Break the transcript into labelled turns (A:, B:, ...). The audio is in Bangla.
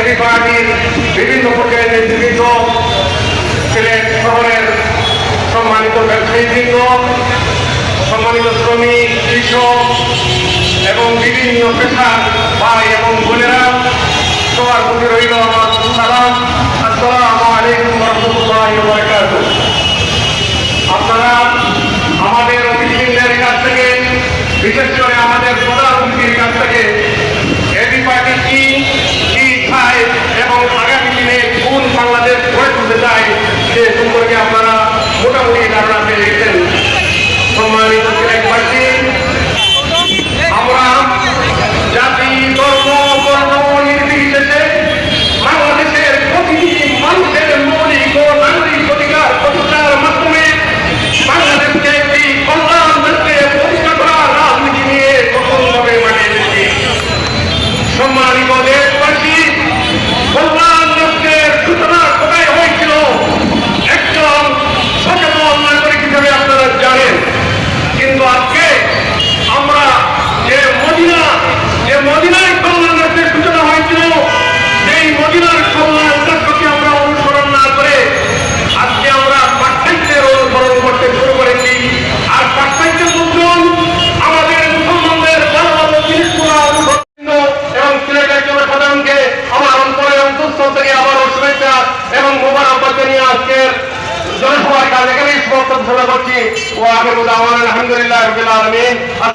A: এবি পার্টির বিভিন্ন পর্যায়ের নেতৃবৃন্দ, সিলেট শহরের সম্মানিত ব্যবসায়ীবৃন্দ, সম্মানিত শ্রমিক, কৃষক এবং বিভিন্ন পেশার ভাই এবং বোনেরা, সবার প্রতি রইল আমার সালাম। আসসালামু আলাইকুম ওয়া রাহমাতুল্লাহি ওয়া বারাকাতুহু। আপনারা আমাদের অতিথিবৃন্দের কাছ থেকে, বিশেষ করে আমাদের প্রধান অতিথির কাছ থেকে এবি পার্টি কি চায় এবং আগামী দিনে কোন বাংলাদেশ গড়ে তুলতে চায় সে সম্পর্কে আপনারা মোটামুটি ধারণা পেয়ে গেছেন। সম্মানিত সিলেটবাসী, আমরা জাতি, ধর্ম, বর্ণ নির্বিশেষে বাংলাদেশের প্রতিটি মানুষের মৌলিক ও নাগরিক অধিকার প্রতিষ্ঠার মাধ্যমে বাংলাদেশকে একটি কল্যাণ দেশকে প্রতিষ্ঠা করার রাজনীতি নিয়ে কঠোরভাবে মানিয়ে দিচ্ছি। সম্মানিত দেশবাসী, কল্যাণ দেশের সূচনা কোথায় হয়েছিল একজন সচেতন নাগরিক হিসেবে আপনারা জানেন। কিন্তু আজকে আমরা যে মদিনায় কল্যাণ দেশের সূচনা হয়েছিল, সেই মদিনার কল্যাণ দেশকে আমরা অনুসরণ না করে আজকে আমরা পাশ্চাত্যের অনুসরণ করতে শুরু করেছি। আর পাশ্চাত্যের মধ্যম আমাদের মুসলমানদের ভালো ভালো জিনিসগুলো অনুসরণ এবং সিলেটের জনসাধারণকে আমার অন্তরের অন্তঃস্থল থেকে আবারও শুভেচ্ছা এবং মোবারকবাদ জানিয়ে আজকের জনসভার কাজ এখানেই সমাপ্ত ঘোষণা করছি। ও আখিরু দাওয়ানা আলহামদুলিল্লাহি রাব্বিল আলামিন।